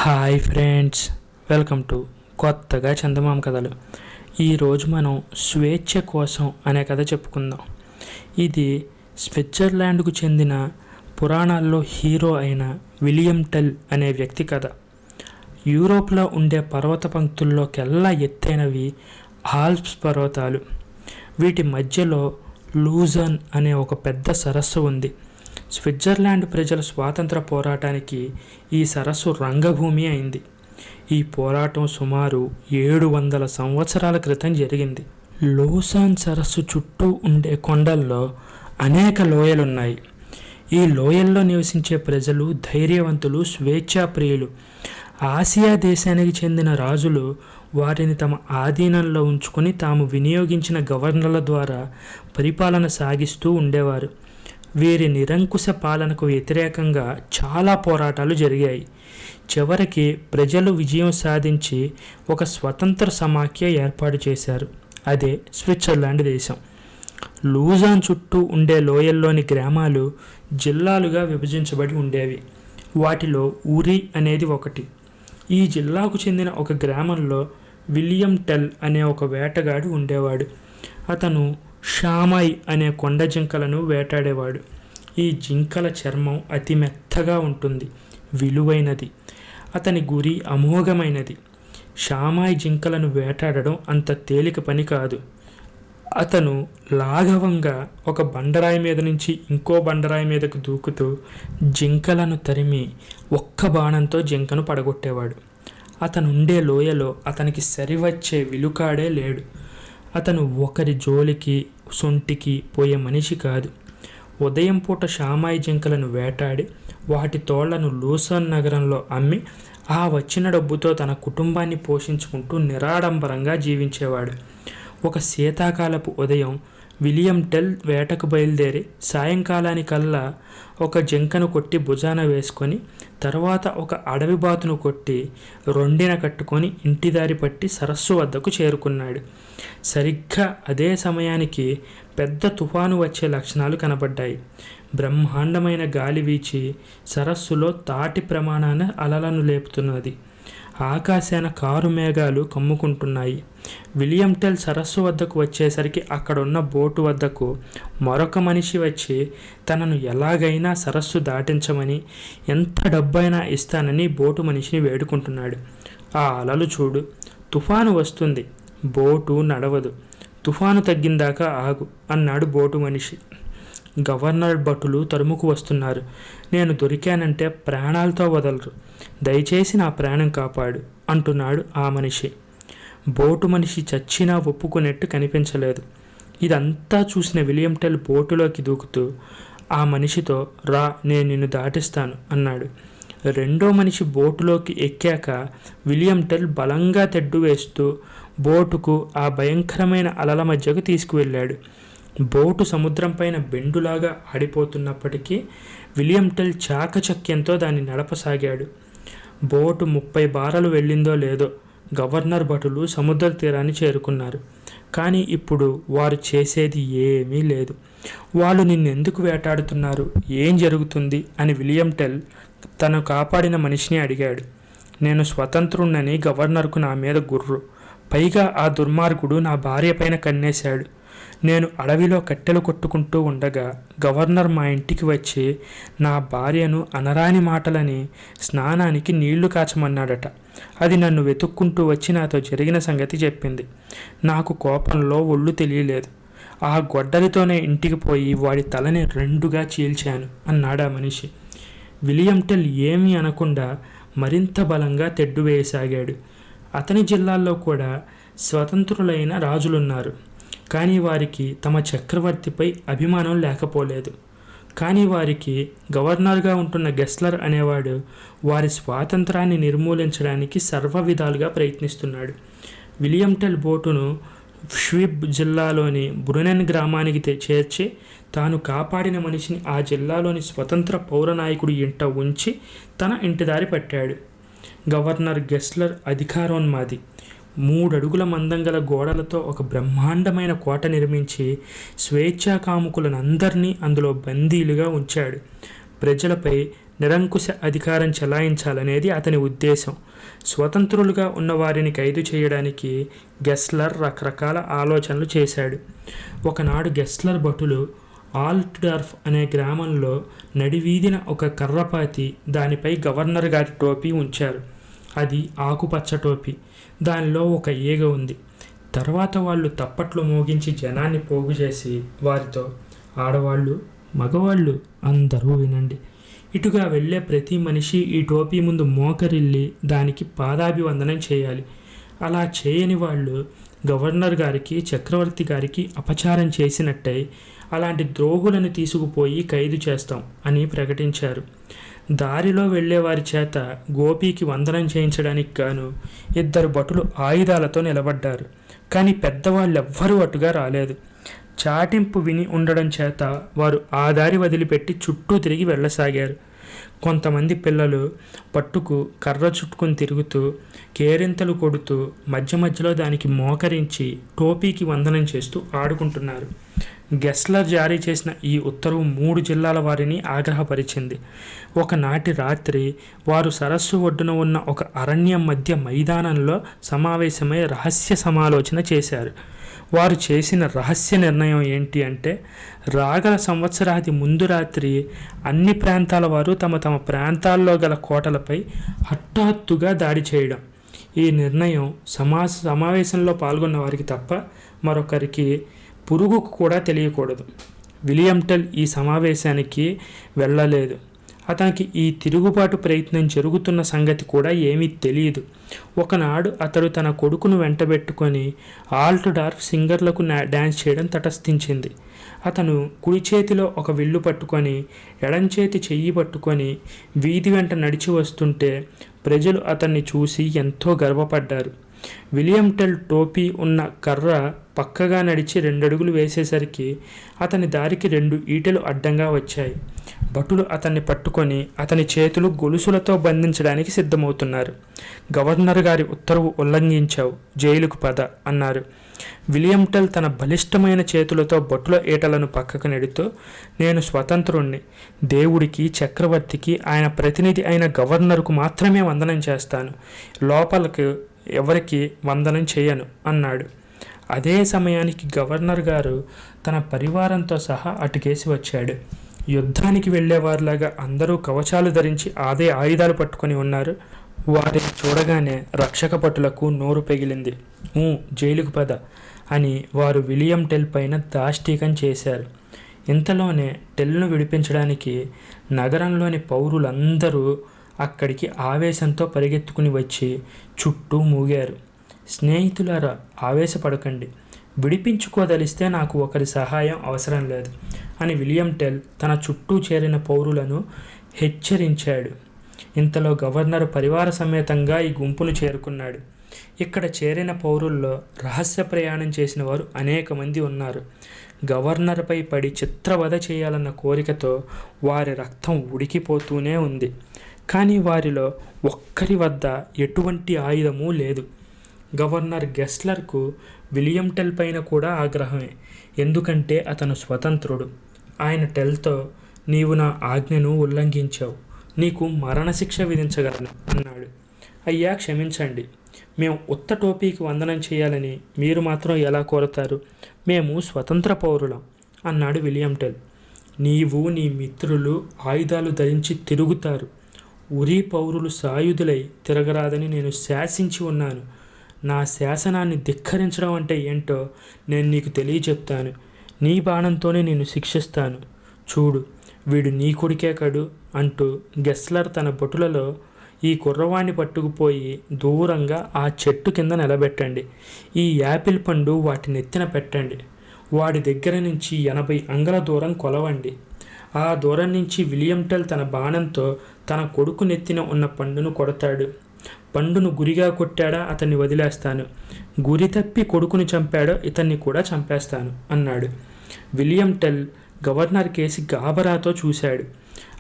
Hi friends, welcome to కొత్తగా చందమామ కథలు. ఈరోజు మనం స్వేచ్ఛ కోసం అనే కథ చెప్పుకుందాం. ఇది స్విట్జర్లాండ్కు చెందిన పురాణాల్లో హీరో అయిన విలియం టెల్ అనే వ్యక్తి కథ. యూరోప్లో ఉండే పర్వత పంక్తుల్లోకెల్లా ఎత్తైనవి ఆల్ప్స్ పర్వతాలు. వీటి మధ్యలో లూజన్ అనే ఒక పెద్ద సరస్సు ఉంది. స్విట్జర్లాండ్ ప్రజల స్వాతంత్ర పోరాటానికి ఈ సరస్సు రంగభూమి అయింది. ఈ పోరాటం సుమారు 700 సంవత్సరాల క్రితం జరిగింది. లూసాన్ సరస్సు చుట్టూ ఉండే కొండల్లో అనేక లోయలున్నాయి. ఈ లోయల్లో నివసించే ప్రజలు ధైర్యవంతులు, స్వేచ్ఛాప్రియులు. ఆసియా దేశానికి చెందిన రాజులు వారిని తమ ఆధీనంలో ఉంచుకొని తాము వినియోగించిన గవర్నర్ల ద్వారా పరిపాలన సాగిస్తూ ఉండేవారు. వీరి నిరంకుశ పాలనకు వ్యతిరేకంగా చాలా పోరాటాలు జరిగాయి. చివరికి ప్రజలు విజయం సాధించి ఒక స్వతంత్ర సమాఖ్య ఏర్పాటు చేశారు. అదే స్విట్జర్లాండ్ దేశం. లూజాన్ చుట్టూ ఉండే లోయల్లోని గ్రామాలు జిల్లాలుగా విభజించబడి ఉండేవి. వాటిలో ఊరి అనేది ఒకటి. ఈ జిల్లాకు చెందిన ఒక గ్రామంలో విలియం టెల్ అనే ఒక వేటగాడు ఉండేవాడు. అతను షామాయ్ అనే కొండ జింకలను వేటాడేవాడు. ఈ జింకల చర్మం అతి మెత్తగా ఉంటుంది, విలువైనది. అతని గురి అమోఘమైనది. షామాయ్ జింకలను వేటాడడం అంత తేలిక పని కాదు. అతను లాఘవంగా ఒక బండరాయి మీద నుంచి ఇంకో బండరాయి మీదకు దూకుతూ జింకలను తరిమి ఒక్క బాణంతో జింకను పడగొట్టేవాడు. అతనుండే లోయలో అతనికి సరివచ్చే విలుకాడే లేడు. అతను ఒకరి జోలికి సొంటికి పోయే మనిషి కాదు. ఉదయం పూట షామాయి జింకలను వేటాడి వాటి తోళ్లను లూసాన్ నగరంలో అమ్మి ఆ వచ్చిన డబ్బుతో తన కుటుంబాన్ని పోషించుకుంటూ నిరాడంబరంగా జీవించేవాడు. ఒక శీతాకాలపు ఉదయం విలియం టెల్ వేటకు బయలుదేరి సాయంకాలానికల్లా ఒక జింకను కొట్టి భుజాన వేసుకొని తర్వాత ఒక అడవి బాతును కొట్టి రొండిన కట్టుకొని ఇంటిదారి పట్టి సరస్సు వద్దకు చేరుకున్నాడు. సరిగ్గా అదే సమయానికి పెద్ద తుఫాను వచ్చే లక్షణాలు కనబడ్డాయి. బ్రహ్మాండమైన గాలి వీచి సరస్సులో తాటి ప్రమాణాన అలలను లేపుతున్నది. ఆకాశాన కారు మేఘాలు కమ్ముకుంటున్నాయి. విలియం టెల్ సరస్సు వద్దకు వచ్చేసరికి అక్కడున్న బోటు వద్దకు మరొక మనిషి వచ్చి తనను ఎలాగైనా సరస్సు దాటించమని, ఎంత డబ్బైనా ఇస్తానని బోటు మనిషిని వేడుకుంటున్నాడు. ఆ అలలు చూడు, తుఫాను వస్తుంది, బోటు నడవదు, తుఫాను తగ్గిందాకా ఆగు అన్నాడు బోటు మనిషి. గవర్నర్ భటులు తరుముకు వస్తున్నారు. నేను దొరికానంటే ప్రాణాలతో వదలరు. దయచేసి నా ప్రాణం కాపాడు అంటున్నాడు ఆ మనిషి. బోటు మనిషి చచ్చినా ఒప్పుకునేట్టు కనిపించలేదు. ఇదంతా చూసిన విలియం టెల్ బోటులోకి దూకుతూ ఆ మనిషితో, రా, నేను నిన్ను దాటిస్తాను అన్నాడు. రెండో మనిషి బోటులోకి ఎక్కాక విలియం టెల్ బలంగా తెడ్డు వేస్తూ బోటుకు ఆ భయంకరమైన అలల మధ్యకు తీసుకువెళ్ళాడు. బోటు సముద్రం పైన బెండులాగా ఆడిపోతున్నప్పటికీ విలియం టెల్ చాకచక్యంతో దాన్ని నడపసాగాడు. బోటు 30 బారలు వెళ్ళిందో లేదో గవర్నర్ భటులు సముద్ర తీరాన్ని చేరుకున్నారు. కానీ ఇప్పుడు వారు చేసేది ఏమీ లేదు. వాళ్ళు నిన్నెందుకు వేటాడుతున్నారు, ఏం జరుగుతుంది అని విలియం టెల్ తను కాపాడిన మనిషిని అడిగాడు. నేను స్వతంత్రుణ్ణని గవర్నర్కు నా మీద గుర్రు. పైగా ఆ దుర్మార్గుడు నా భార్య పైన కన్నేశాడు. నేను అడవిలో కట్టెలు కొట్టుకుంటూ ఉండగా గవర్నర్ మా ఇంటికి వచ్చి నా భార్యను అనరాని మాటలని స్నానానికి నీళ్లు కాచమన్నాడట. అది నన్ను వెతుక్కుంటూ వచ్చి నాతో జరిగిన సంగతి చెప్పింది. నాకు కోపంలో ఒళ్ళు తెలియలేదు. ఆ గొడ్డలితోనే ఇంటికి పోయి వాడి తలని 2గా చీల్చాను అన్నాడు ఆ మనిషి. విలియం టెల్ ఏమీ అనకుండా మరింత బలంగా తెడ్డు వేయసాగాడు. అతని జిల్లాల్లో కూడా స్వతంత్రులైన రాజులున్నారు. కానీ వారికి తమ చక్రవర్తిపై అభిమానం లేకపోలేదు. కానీ వారికి గవర్నర్గా ఉంటున్న గెస్లర్ అనేవాడు వారి స్వాతంత్రాన్ని నిర్మూలించడానికి సర్వ విధాలుగా ప్రయత్నిస్తున్నాడు. విలియం టెల్ బోటును షుయిబ్ జిల్లాలోని బ్రునెన్ గ్రామానికి చేర్చి తాను కాపాడిన మనిషిని ఆ జిల్లాలోని స్వతంత్ర పౌరనాయకుడి ఇంట ఉంచి తన ఇంటిదారి పట్టాడు. గవర్నర్ గెస్లర్ అధికారోన్మాది. 3 అడుగుల మందం గల గోడలతో ఒక బ్రహ్మాండమైన కోట నిర్మించి స్వేచ్ఛాకాముకులనందరినీ అందులో బందీలుగా ఉంచాడు. ప్రజలపై నిరంకుశ అధికారం చెలాయించాలనేది అతని ఉద్దేశం. స్వతంత్రులుగా ఉన్న వారిని ఖైదు చేయడానికి గెస్లర్ రకరకాల ఆలోచనలు చేశాడు. ఒకనాడు గెస్లర్ భటులు ఆల్ట్డార్ఫ్ అనే గ్రామంలో నడివీధిన ఒక కర్రపాతి, దానిపై గవర్నర్ గారి టోపీ ఉంచారు. అది ఆకుపచ్చ టోపీ. దానిలో ఒక ఈగ ఉంది. తర్వాత వాళ్ళు తప్పట్లు మోగించి జనాన్ని పోగు చేసి వారితో, ఆడవాళ్ళు, మగవాళ్ళు అందరూ వినండి. ఇటుగా వెళ్ళే ప్రతి మనిషి ఈ టోపీ ముందు మోకరిల్లి దానికి పాదాభివందనం చేయాలి. అలా చేయని వాళ్ళు గవర్నర్ గారికి, చక్రవర్తి గారికి అపచారం చేసినట్టయి అలాంటి ద్రోహులను తీసుకుపోయి ఖైదు చేస్తాం అని ప్రకటించారు. దారిలో వెళ్ళే వారి చేత గోపీకి వందనం చేయించడానికి గాను 2 భటులు ఆయుధాలతో నిలబడ్డారు. కానీ పెద్దవాళ్ళెవ్వరూ అటుగా రాలేదు. చాటింపు విని ఉండడం చేత వారు ఆ దారి వదిలిపెట్టి చుట్టూ తిరిగి వెళ్ళసాగారు. కొంతమంది పిల్లలు పట్టుకు కర్ర చుట్టుకుని తిరుగుతూ, కేరింతలు కొడుతూ, మధ్య మధ్యలో దానికి మోకరించి టోపీకి వందనం చేస్తూ ఆడుకుంటున్నారు. గెస్లర్ జారీ చేసిన ఈ ఉత్తర్వు 3 జిల్లాల వారిని ఆగ్రహపరిచింది. ఒకనాటి రాత్రి వారు సరస్సు ఒడ్డున ఉన్న ఒక అరణ్యం మధ్య మైదానంలో సమావేశమై రహస్య సమాలోచన చేశారు. వారు చేసిన రహస్య నిర్ణయం ఏంటి అంటే, రాగల సంవత్సరాది ముందు రాత్రి అన్ని ప్రాంతాల వారు తమ తమ ప్రాంతాల్లో గల కోటలపై హఠాత్తుగా దాడి చేయడం. ఈ నిర్ణయం సమావేశంలో పాల్గొన్న వారికి తప్ప మరొకరికి పురుగుకు కూడా తెలియకూడదు. విలియం టెల్ ఈ సమావేశానికి వెళ్ళలేదు. అతనికి ఈ తిరుగుబాటు ప్రయత్నం జరుగుతున్న సంగతి కూడా ఏమీ తెలియదు. ఒకనాడు అతడు తన కొడుకును వెంటబెట్టుకొని ఆల్ట్డార్ఫ్ సింగర్లకు డ్యాన్స్ చేయడం తటస్థించింది. అతను కుడి చేతిలో ఒక విల్లు పట్టుకొని, ఎడంచేతి చెయ్యి పట్టుకొని వీధి వెంట నడిచి వస్తుంటే ప్రజలు అతన్ని చూసి ఎంతో గర్వపడ్డారు. విలియం టెల్ టోపీ ఉన్న కర్ర పక్కగా నడిచి 2 అడుగులు వేసేసరికి అతని దారికి 2 ఈటెలు అడ్డంగా వచ్చాయి. భటులు అతన్ని పట్టుకొని అతని చేతులు గొలుసులతో బంధించడానికి సిద్ధమవుతున్నారు. గవర్నర్ గారి ఉత్తర్వు ఉల్లంఘించావు, జైలుకు పద అన్నారు. విలియం టెల్ తన బలిష్టమైన చేతులతో భటుల ఈటలను పక్కకు నెడుతూ, నేను స్వతంత్రుణ్ణి, దేవుడికి, చక్రవర్తికి, ఆయన ప్రతినిధి అయిన గవర్నర్కు మాత్రమే వందనం చేస్తాను, లోపలకు ఎవరికి వందనం చేయను అన్నాడు. అదే సమయానికి గవర్నర్ గారు తన పరివారంతో సహా అటుకేసి వచ్చాడు. యుద్ధానికి వెళ్ళేవారిలాగా అందరూ కవచాలు ధరించి అదే ఆయుధాలు పట్టుకొని ఉన్నారు. వారిని చూడగానే రక్షక భటులకు నోరు పెగిలింది. జైలుకు పద అని వారు విలియం టెల్ పైన దాష్టీకం చేశారు. ఇంతలోనే టెల్ను విడిపించడానికి నగరంలోని పౌరులందరూ అక్కడికి ఆవేశంతో పరిగెత్తుకుని వచ్చి చుట్టూ మూగారు. స్నేహితులారా, ఆవేశపడకండి, విడిపించుకోదలిస్తే నాకు ఒకరి సహాయం అవసరం లేదు అని విలియం టెల్ తన చుట్టూ చేరిన పౌరులను హెచ్చరించాడు. ఇంతలో గవర్నర్ పరివార సమేతంగా ఈ గుంపును చేరుకున్నాడు. ఇక్కడ చేరిన పౌరుల్లో రహస్య ప్రయాణం చేసిన వారు అనేక మంది ఉన్నారు. గవర్నర్పై పడి చిత్రవధ చేయాలన్న కోరికతో వారి రక్తం ఉడికిపోతూనే ఉంది. కానీ వారిలో ఒక్కరి వద్ద ఎటువంటి ఆయుధమూ లేదు. గవర్నర్ గెస్లర్కు విలియం టెల్ పైన కూడా ఆగ్రహమే. ఎందుకంటే అతను స్వతంత్రుడు. ఆయన టెల్తో, నీవు నా ఆజ్ఞను ఉల్లంఘించావు, నీకు మరణశిక్ష విధించగలను అన్నాడు. అయ్యా, క్షమించండి, మేము ఉత్త టోపీకి వందనం చేయాలని మీరు మాత్రం ఎలా కోరతారు? మేము స్వతంత్ర పౌరులం అన్నాడు విలియం టెల్. నీవు నీ మిత్రులు ఆయుధాలు ధరించి తిరుగుతారు. ఉరి పౌరులు సాయుధులై తిరగరాదని నేను శాసించి ఉన్నాను. నా శాసనాన్ని ధిక్కరించడం అంటే ఏంటో నేను నీకు తెలియచెప్తాను. నీ బాణంతోనే నేను శిక్షిస్తాను. చూడు, వీడు నీ కొడుకే కడు అంటూ గెస్లర్ తన భటులలో ఈ కుర్రవాణ్ణి పట్టుకుపోయి దూరంగా ఆ చెట్టు కింద నిలబెట్టండి. ఈ యాపిల్ పండు వాటి నెత్తిన పెట్టండి. వాడి దగ్గర నుంచి 80 అంగల దూరం కొలవండి. ఆ దూరం నుంచి విలియం టెల్ తన బాణంతో తన కొడుకు నెత్తిన ఉన్న పండును కొడతాడు. పండును గురిగా కొట్టాడా అతన్ని వదిలేస్తాను, గురి తప్పి కొడుకుని చంపాడో ఇతన్ని కూడా చంపేస్తాను అన్నాడు. విలియం టెల్ గవర్నర్ కేసి గాబరాతో చూశాడు.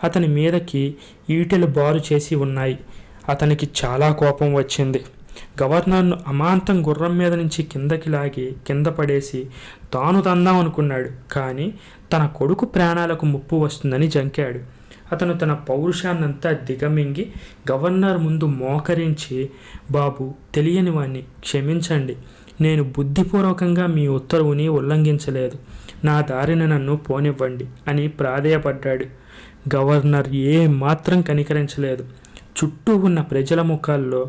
అతని మీదకి ఈటెలు బారు చేసి ఉన్నాయి. అతనికి చాలా కోపం వచ్చింది. గవర్నర్ను అమాంతం గుర్రం మీద నుంచి కిందకి లాగి కింద పడేసి తాను తందాం అనుకున్నాడు. కానీ తన కొడుకు ప్రాణాలకు ముప్పు వస్తుందని జంకాడు. అతను తన పౌరుషాన్నంతా దిగమింగి గవర్నర్ ముందు మోకరించి, బాబు, తెలియని వాణ్ణి, క్షమించండి. నేను బుద్ధిపూర్వకంగా మీ ఉత్తర్వుని ఉల్లంఘించలేదు. నా దారిన నన్ను పోనివ్వండి అని ప్రాధేయపడ్డాడు. గవర్నర్ ఏ మాత్రం కనికరించలేదు. చుట్టూ ఉన్న ప్రజల ముఖాల్లో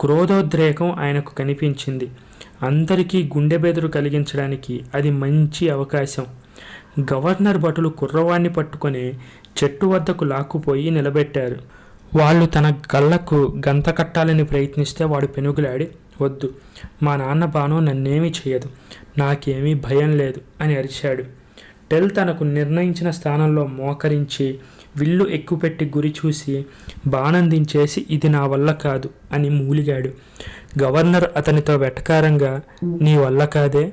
క్రోధోద్రేకం ఆయనకు కనిపించింది. అందరికీ గుండె బెదురు కలిగించడానికి అది మంచి అవకాశం. గవర్నర్ భటులు కుర్రవాణ్ణి పట్టుకొని చెట్టు వద్దకు లాక్కుపోయి నిలబెట్టారు. వాళ్ళు తన గళ్లకు గంత కట్టాలని ప్రయత్నిస్తే వాడు పెనుగులాడి, వద్దు, మా నాన్న బాణం నన్నేమీ చేయదు, నాకేమీ భయం లేదు అని అరిచాడు. టెల్ తనకు నిర్ణయించిన స్థానంలో మోకరించి విల్లు ఎక్కుపెట్టి గురి చూసి బాణం దించేసి, ఇది నా వల్ల కాదు అని మూలిగాడు. గవర్నర్ అతనితో వెటకారంగా, నీ వల్ల కాదే,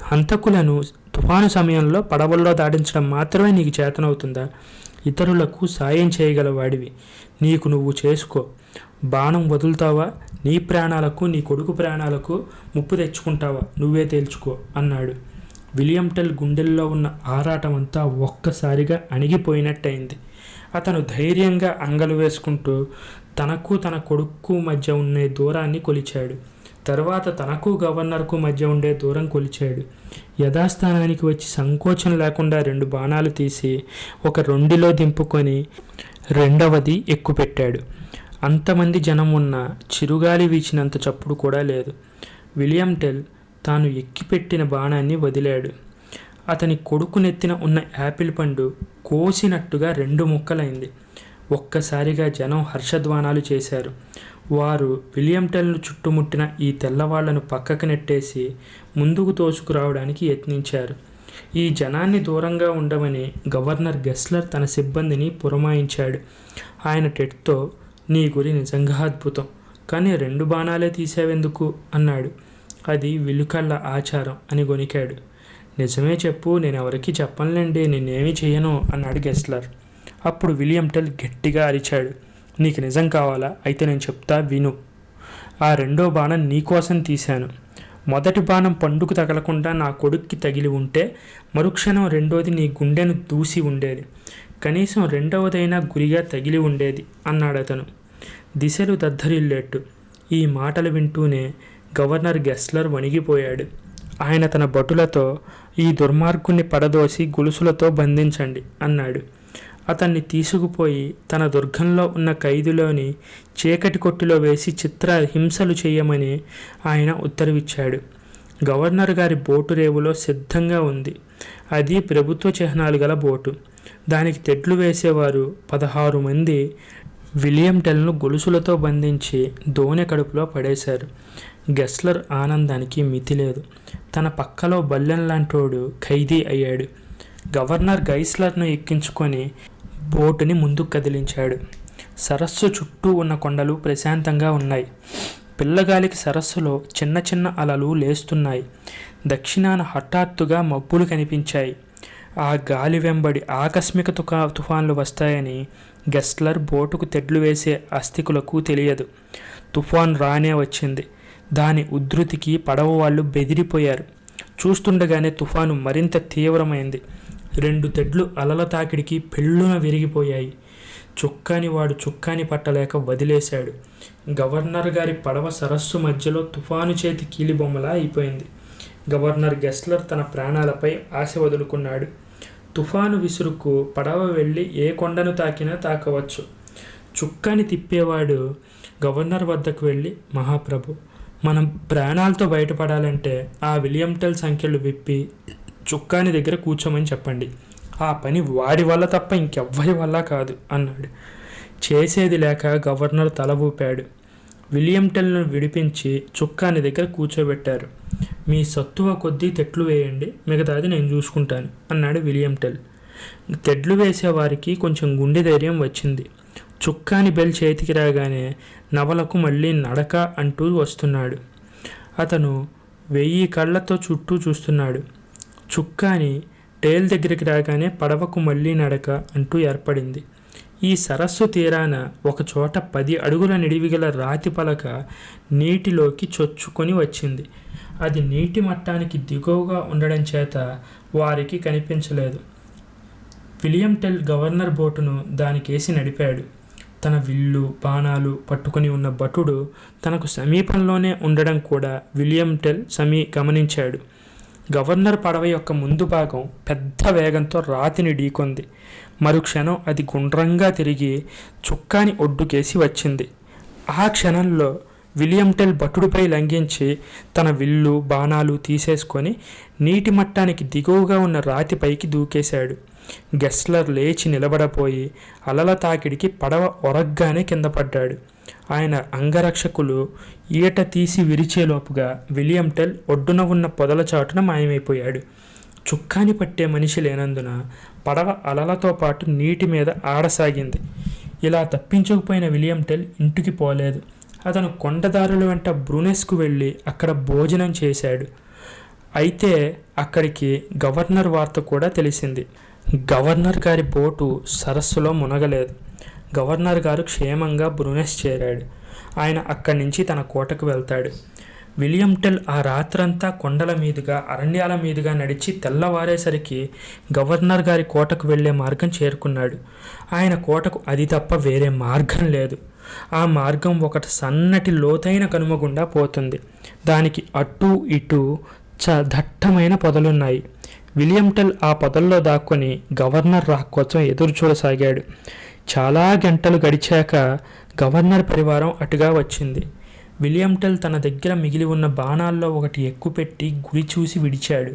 హంతకులను తుఫాను సమయంలో పడవల్లో దాటించడం మాత్రమే నీకు చేతనవుతుందా? ఇతరులకు సాయం చేయగలవాడివి, నీకు నువ్వు చేసుకో. బాణం వదులుతావా? నీ ప్రాణాలకు, నీ కొడుకు ప్రాణాలకు ముప్పు తెచ్చుకుంటావా? నువ్వే తేల్చుకో అన్నాడు. విలియం టెల్ గుండెల్లో ఉన్న ఆరాటం అంతా ఒక్కసారిగా అణిగిపోయినట్టయింది. అతను ధైర్యంగా అంగలు వేసుకుంటూ తనకు తన కొడుకు మధ్య ఉండే దూరాన్ని కొలిచాడు. తర్వాత తనకు గవర్నర్కు మధ్య ఉండే దూరం కొలిచాడు. యథాస్థానానికి వచ్చి సంకోచం లేకుండా 2 బాణాలు తీసి ఒక రొండిలో దింపుకొని రెండవది ఎక్కుపెట్టాడు. అంతమంది జనం ఉన్న చిరుగాలి వీచినంత చప్పుడు కూడా లేదు. విలియం టెల్ తాను ఎక్కిపెట్టిన బాణాన్ని వదిలాడు. అతని కొడుకు నెత్తిన ఉన్న యాపిల్ పండు కోసినట్టుగా 2 ముక్కలైంది. ఒక్కసారిగా జనం హర్షధ్వానాలు చేశారు. వారు విలియం టెల్ను చుట్టుముట్టిన ఈ తెల్లవాళ్లను పక్కకు నెట్టేసి ముందుకు తోసుకురావడానికి యత్నించారు. ఈ జనాన్ని దూరంగా ఉండమని గవర్నర్ గెస్లర్ తన సిబ్బందిని పురమాయించాడు. ఆయన టెడ్తో, నీ గురి నిజంగా అద్భుతం, కానీ 2 బాణాలే తీసేవెందుకు అన్నాడు. అది విలుకళ్ళ ఆచారం అని గొనికాడు. నిజమే చెప్పు, నేనెవరికీ చెప్పనులేండి, నేనేమీ చెయ్యను అన్నాడు గెస్లర్. అప్పుడు విలియం టెల్ గట్టిగా అరిచాడు, నీకు నిజం కావాలా? అయితే నేను చెప్తా, విను. ఆ 2వ బాణం నీకోసం తీశాను. మొదటి బాణం పండుకు తగలకుండా నా కొడుక్కి తగిలి ఉంటే మరుక్షణం 2వది నీ గుండెను దూసి ఉండేది. కనీసం 2వదైనా గురిగా తగిలి ఉండేది అన్నాడతను. దిశలు దద్దరిల్లేట్టు. ఈ మాటలు వింటూనే గవర్నర్ గెస్లర్ వణిగిపోయాడు. ఆయన తన భటులతో, ఈ దుర్మార్గుణ్ణి పడదోసి గొలుసులతో బంధించండి అన్నాడు. అతన్ని తీసుకుపోయి తన దుర్గంలో ఉన్న ఖైదులోని చీకటి కొట్టులో వేసి చిత్ర హింసలు చేయమని ఆయన ఉత్తర్విచ్చాడు. గవర్నర్ గారి బోటు రేవులో సిద్ధంగా ఉంది. అది ప్రభుత్వ చిహ్నాలు గల బోటు. దానికి తెడ్లు వేసేవారు 16 మంది విలియం టెల్ను గొలుసులతో బంధించి దోణె కడుపులో పడేశారు. గెస్లర్ ఆనందానికి మితిలేదు. తన పక్కలో బల్లెంలాంటోడు ఖైదీ అయ్యాడు. గవర్నర్ గైస్లర్ను ఎక్కించుకొని బోటుని ముందుకు కదిలించాడు. సరస్సు చుట్టూ ఉన్న కొండలు ప్రశాంతంగా ఉన్నాయి. పిల్లగాలికి సరస్సులో చిన్న చిన్న అలలు లేస్తున్నాయి. దక్షిణాన హఠాత్తుగా మబ్బులు కనిపించాయి. ఆ గాలి వెంబడి ఆకస్మిక తుఫాన్లు వస్తాయని గెస్లర్ బోటుకు తెడ్లు వేసే అస్థికులకు తెలియదు. తుఫాన్ రానే వచ్చింది. దాని ఉధృతికి పడవ వాళ్ళు బెదిరిపోయారు. చూస్తుండగానే తుఫాను మరింత తీవ్రమైంది. 2 తెడ్లు అలల తాకిడికి పెళ్ళున విరిగిపోయాయి. చుక్కాని వాడు చుక్కాని పట్టలేక వదిలేశాడు. గవర్నర్ గారి పడవ సరస్సు మధ్యలో తుఫాను చేతి కీలిబొమ్మలా అయిపోయింది. గవర్నర్ గెస్లర్ తన ప్రాణాలపై ఆశ వదులుకున్నాడు. తుఫాను విసురుకు పడవ వెళ్ళి ఏ కొండను తాకినా తాకవచ్చు. చుక్కాని తిప్పేవాడు గవర్నర్ వద్దకు వెళ్ళి, మహాప్రభు, మనం ప్రాణాలతో బయటపడాలంటే ఆ విలియం టెల్ సంఖ్యలు విప్పి చుక్కాని దగ్గర కూర్చోమని చెప్పండి. ఆ పని వాడి వల్ల తప్ప ఇంకెవ్వరి వల్ల కాదు అన్నాడు. చేసేది లేక గవర్నర్ తల ఊపాడు. విలియం టెల్ను విడిపించి చుక్కాని దగ్గర కూర్చోబెట్టారు. మీ సత్తువ కొద్దీ తెట్లు వేయండి, మిగతాది నేను చూసుకుంటాను అన్నాడు విలియం టెల్. తెడ్లు వేసేవారికి కొంచెం గుండె ధైర్యం వచ్చింది. చుక్కాని బెల్ చేతికి రాగానే నవలకు మళ్ళీ నడక అంటూ వస్తున్నాడు. అతను 1000 కళ్ళతో చుట్టూ చూస్తున్నాడు. చుక్కాని టేల్ దగ్గరికి రాగానే పడవకు మళ్ళీ నడక అంటూ ఏర్పడింది. ఈ సరస్సు తీరాన ఒకచోట 10 అడుగుల నిడివిగల రాతి పలక నీటిలోకి చొచ్చుకొని వచ్చింది. అది నీటి మట్టానికి దిగువగా ఉండడం చేత వారికి కనిపించలేదు. విలియం టెల్ గవర్నర్ బోటును దానికేసి నడిపాడు. తన విల్లు బాణాలు పట్టుకుని ఉన్న భటుడు తనకు సమీపంలోనే ఉండడం కూడా విలియం టెల్ గమనించాడు. గవర్నర్ పడవ యొక్క ముందు భాగం పెద్ద వేగంతో రాతిని ఢీకొంది. మరుక్షణం అది గుండ్రంగా తిరిగి చుక్కాని ఒడ్డుకేసి వచ్చింది. ఆ క్షణంలో విలియం టెల్ భటుడిపై లంఘించి తన విల్లు బాణాలు తీసేసుకొని నీటి మట్టానికి దిగువగా ఉన్న రాతిపైకి దూకేశాడు. గెస్లర్ లేచి నిలబడపోయి అలల తాకిడికి పడవ ఒరగ్గానే కింద పడ్డాడు. ఆయన అంగరక్షకులు ఈట తీసి విరిచేలోపుగా విలియం టెల్ ఒడ్డున ఉన్న పొదల చాటున మాయమైపోయాడు. చుక్కాని పట్టే మనిషి లేనందున పడవ అలలతో పాటు నీటి మీద ఆడసాగింది. ఇలా తప్పించుకుపోయిన విలియం టెల్ ఇంటికి పోలేదు. అతను కొండదారుల వెంట బ్రూనెస్కు వెళ్ళి అక్కడ భోజనం చేశాడు. అయితే అక్కడికి గవర్నర్ వార్త కూడా తెలిసింది. గవర్నర్ గారి బోటు సరస్సులో మునగలేదు. గవర్నర్ గారు క్షేమంగా బ్రూనెస్ చేరాడు. ఆయన అక్కడి నుంచి తన కోటకు వెళ్తాడు. విలియం టెల్ ఆ రాత్రంతా కొండల మీదుగా అరణ్యాల మీదుగా నడిచి తెల్లవారేసరికి గవర్నర్ గారి కోటకు వెళ్లే మార్గం చేరుకున్నాడు. ఆయన కోటకు అది తప్ప వేరే మార్గం లేదు. ఆ మార్గం ఒకటి సన్నటి లోతైన కనుమ గుండా పోతుంది. దానికి అటు ఇటు దట్టమైన పొదలున్నాయి. విలియం టెల్ ఆ పొదల్లో దాక్కొని గవర్నర్ రాక్ కోసం ఎదురు చూడసాగాడు. చాలా గంటలు గడిచాక గవర్నర్ పరివారం అటుగా వచ్చింది. విలియం టెల్ తన దగ్గర మిగిలి ఉన్న బాణాల్లో ఒకటి ఎక్కుపెట్టి గురి చూసి విడిచాడు.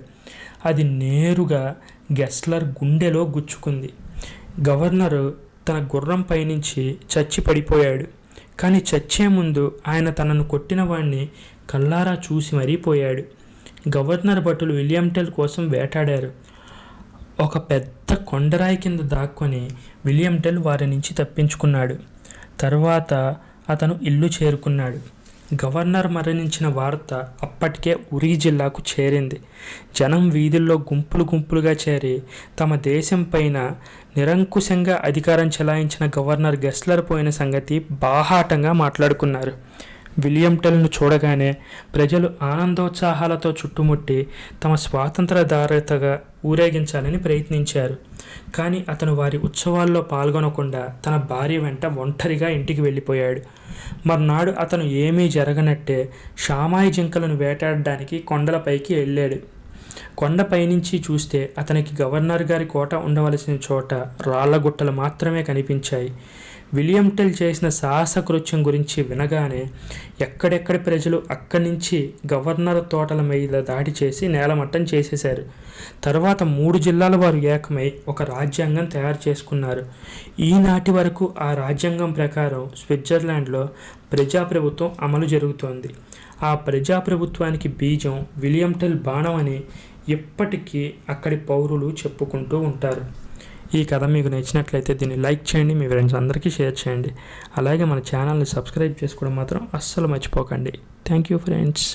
అది నేరుగా గెస్లర్ గుండెలో గుచ్చుకుంది. గవర్నరు తన గుర్రం పైనుంచి చచ్చి పడిపోయాడు. కానీ చచ్చే ముందు ఆయన తనను కొట్టిన వాణ్ణి కళ్ళారా చూసి మరీ పోయాడు. గవర్నర్ భటులు విలియం టెల్ కోసం వేటాడారు. ఒక పెద్ద కొండరాయి కింద దాక్కొని విలియం టెల్ వారి నుంచి తప్పించుకున్నాడు. తర్వాత అతను ఇల్లు చేరుకున్నాడు. గవర్నర్ మరణించిన వార్త అప్పటికే ఉరీ జిల్లాకు చేరింది. జనం వీధుల్లో గుంపులు గుంపులుగా చేరి తమ దేశం పైన నిరంకుశంగా అధికారం చెలాయించిన గవర్నర్ గెస్లర్ పోయిన సంగతి బాహాటంగా మాట్లాడుకున్నారు. విలియం టెల్ను చూడగానే ప్రజలు ఆనందోత్సాహాలతో చుట్టుముట్టి తమ స్వాతంత్రధారతగా ఊరేగించాలని ప్రయత్నించారు. కానీ అతను వారి ఉత్సవాల్లో పాల్గొనకుండా తన భార్య వెంట ఒంటరిగా ఇంటికి వెళ్ళిపోయాడు. మర్నాడు అతను ఏమీ జరగనట్టే షామాయి జింకలను వేటాడడానికి కొండలపైకి వెళ్ళాడు. కొండపైనుంచి చూస్తే అతనికి గవర్నర్ గారి కోట ఉండవలసిన చోట రాళ్లగుట్టలు మాత్రమే కనిపించాయి. విలియం టెల్ చేసిన సాహసకృత్యం గురించి వినగానే ఎక్కడెక్కడి ప్రజలు అక్కడి నుంచి గవర్నర్ తోటల మీద దాడి చేసి నేలమట్టం చేసేశారు. తర్వాత 3 జిల్లాల వారు ఏకమై ఒక రాజ్యాంగం తయారు చేసుకున్నారు. ఈనాటి వరకు ఆ రాజ్యాంగం ప్రకారం స్విట్జర్లాండ్లో ప్రజాప్రభుత్వం అమలు జరుగుతోంది. ఆ ప్రజాప్రభుత్వానికి బీజం విలియం టెల్ బాణం అని ఇప్పటికీ అక్కడి పౌరులు చెప్పుకుంటూ ఉంటారు. ఈ కథ మీకు నచ్చినట్లయితే దీన్ని లైక్ చేయండి, మీ ఫ్రెండ్స్ అందరికీ షేర్ చేయండి. అలాగే మన ఛానల్ని సబ్స్క్రైబ్ చేసుకోవడం మాత్రం అస్సలు మర్చిపోకండి. Thank you friends.